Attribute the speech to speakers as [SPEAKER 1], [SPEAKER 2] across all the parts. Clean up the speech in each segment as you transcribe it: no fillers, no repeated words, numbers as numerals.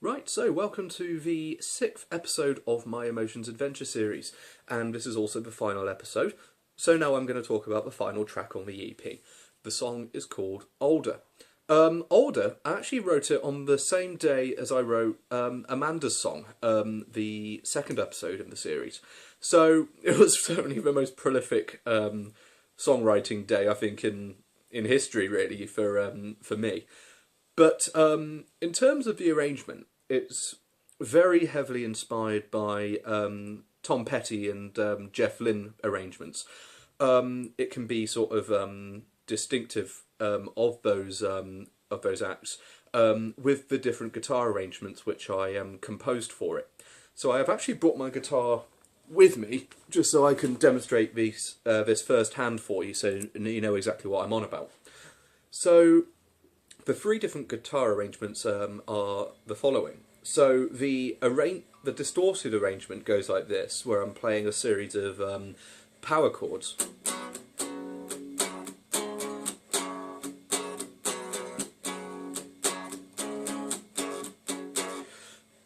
[SPEAKER 1] Right, so welcome to the 6th episode of my Emotions Adventure series, and this is also the final episode. So now I'm going to talk about the final track on the EP. The song is called Older. Older, I actually wrote it on the same day as I wrote Amanda's song, the second episode in the series. So it was certainly the most prolific songwriting day, I think, in history, really, for me. But in terms of the arrangement, it's very heavily inspired by Tom Petty and Jeff Lynne arrangements. It can be sort of distinctive of those acts with the different guitar arrangements which I composed for it. So I have actually brought my guitar with me just so I can demonstrate this firsthand for you, so you know exactly what I'm on about. So the three different guitar arrangements are the following. So the distorted arrangement goes like this, where I'm playing a series of power chords.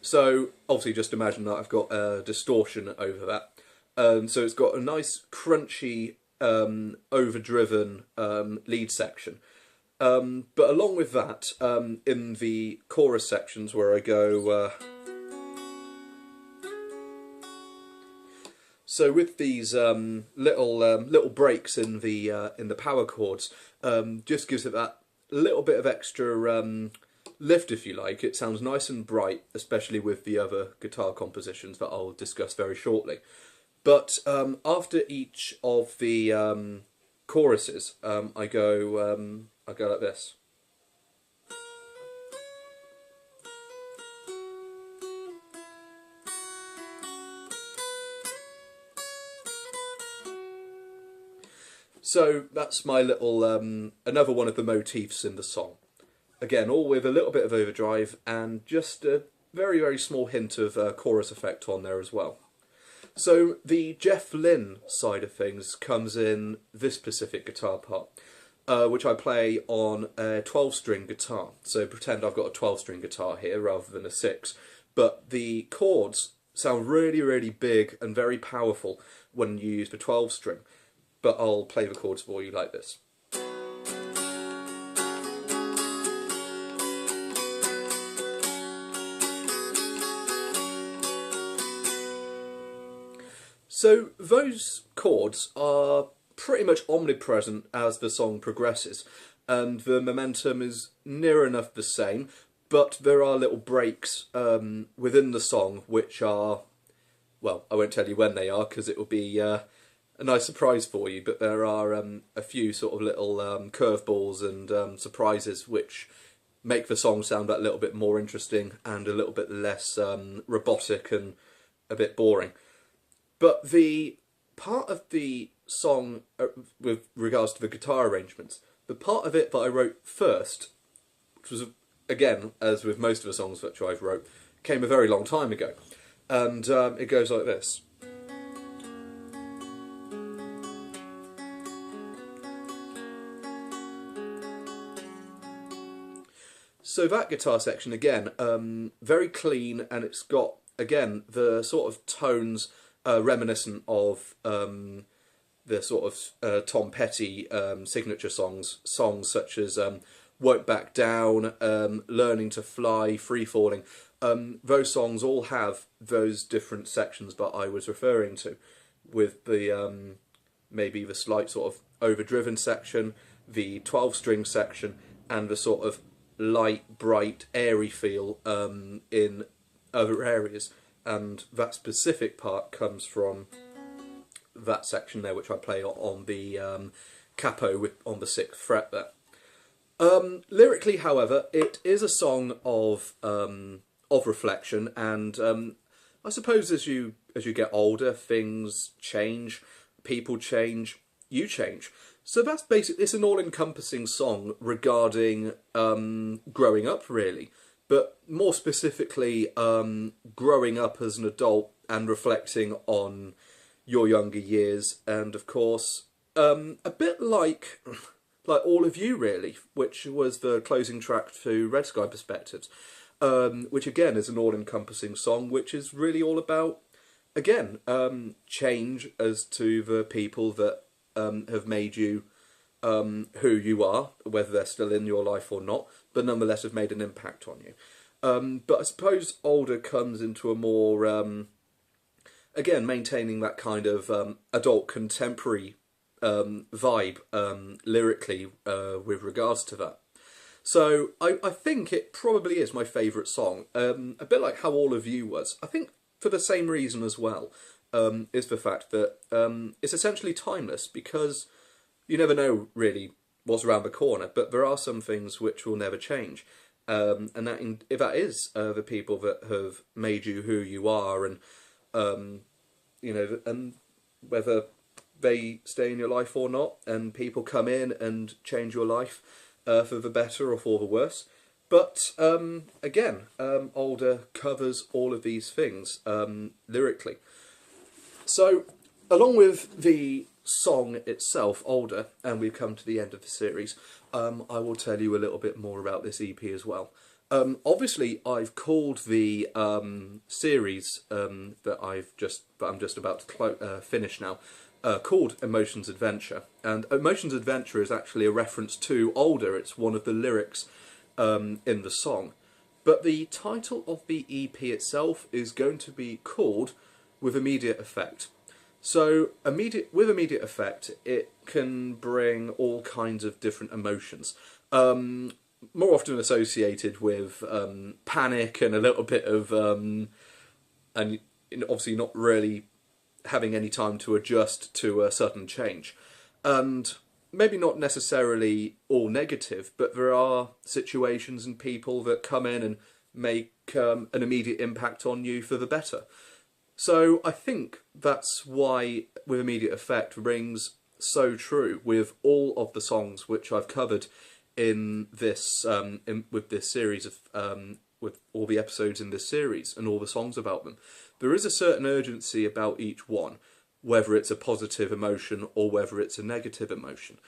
[SPEAKER 1] So obviously just imagine that I've got a distortion over that. So it's got a nice crunchy, overdriven lead section. But along with that, in the chorus sections where I go, so with these little breaks in the power chords, just gives it that little bit of extra lift, if you like. It sounds nice and bright, especially with the other guitar compositions that I'll discuss very shortly. But after each of the choruses, I go like this. So that's my little, another one of the motifs in the song. Again, all with a little bit of overdrive and just a very, very small hint of chorus effect on there as well. So the Jeff Lynne side of things comes in this specific guitar part, which I play on a 12-string guitar. So pretend I've got a 12-string guitar here rather than a 6. But the chords sound really, really big and very powerful when you use the 12-string. But I'll play the chords for you like this. So those chords are pretty much omnipresent as the song progresses, and the momentum is near enough the same, but there are little breaks within the song which are, well, I won't tell you when they are because it will be a nice surprise for you, but there are a few sort of little curveballs and surprises which make the song sound that little bit more interesting and a little bit less robotic and a bit boring. But the part of the song, with regards to the guitar arrangements, the part of it that I wrote first, which was, again, as with most of the songs that I've wrote, came a very long time ago. And it goes like this. So that guitar section, again, very clean, and it's got, again, the sort of tones reminiscent of the sort of Tom Petty signature songs such as Won't Back Down, Learning to Fly, Free Falling. Those songs all have those different sections that I was referring to, with the maybe the slight sort of overdriven section, the 12-string section, and the sort of light, bright, airy feel in other areas. And that specific part comes from that section there, which I play on the capo on the 6th fret there. Lyrically, however, it is a song of reflection, and I suppose as you get older, things change, people change, you change. So that's basically, it's an all-encompassing song regarding growing up, really. But more specifically, growing up as an adult and reflecting on your younger years, and of course, a bit like All of You, really, which was the closing track to Red Sky Perspectives. which again is an all-encompassing song, which is really all about, again, change as to the people that have made you who you are, whether they're still in your life or not, but nonetheless have made an impact on you. But I suppose Older comes into a more, again, maintaining that kind of adult contemporary vibe lyrically with regards to that. So I think it probably is my favourite song, a bit like How All of You was. I think for the same reason as well, is the fact that it's essentially timeless, because you never know really what's around the corner, but there are some things which will never change. And if that is the people that have made you who you are, and you know, and whether they stay in your life or not, and people come in and change your life for the better or for the worse. But again, Older covers all of these things lyrically. So, along with the song itself, Older, and we've come to the end of the series, I will tell you a little bit more about this EP as well. Obviously, I've called the series that I'm just about to finish now, called Emotions Adventure. And Emotions Adventure is actually a reference to Older. It's one of the lyrics in the song. But the title of the EP itself is going to be called With Immediate Effect. So with immediate effect, it can bring all kinds of different emotions. More often associated with panic and a little bit of, and obviously not really having any time to adjust to a sudden change. And maybe not necessarily all negative, but there are situations and people that come in and make an immediate impact on you for the better. So I think that's why With Immediate Effect rings so true with all of the songs which I've covered in this with this series of with all the episodes in this series and all the songs about them. There is a certain urgency about each one, whether it's a positive emotion or whether it's a negative emotion.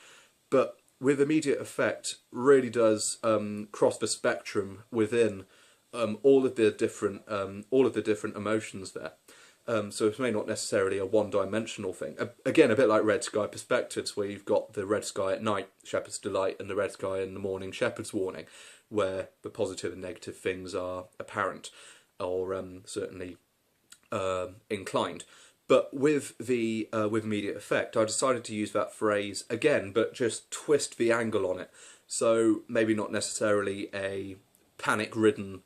[SPEAKER 1] But With Immediate Effect really does cross the spectrum within all of the different emotions there. So it may not necessarily a one-dimensional thing. Again, a bit like Red Sky Perspectives, where you've got the red sky at night, Shepherd's Delight, and the red sky in the morning, Shepherd's Warning, where the positive and negative things are apparent, or certainly inclined. But with Immediate Effect, I decided to use that phrase again, but just twist the angle on it. So maybe not necessarily a panic-ridden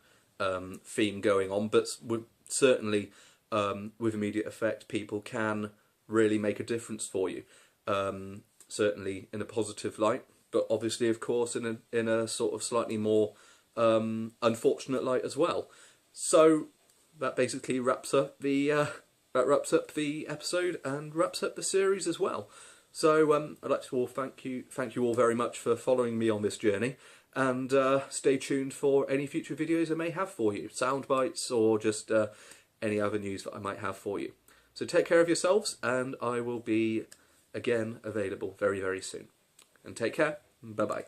[SPEAKER 1] theme going on, but certainly with Immediate Effect, people can really make a difference for you. Certainly in a positive light, but obviously, of course, in a sort of slightly more unfortunate light as well. So that basically wraps up the episode and wraps up the series as well. So I'd like to thank you all very much for following me on this journey, and stay tuned for any future videos I may have for you, sound bites or just any other news that I might have for you. So take care of yourselves, and I will be again available very, very soon. And take care. Bye-bye.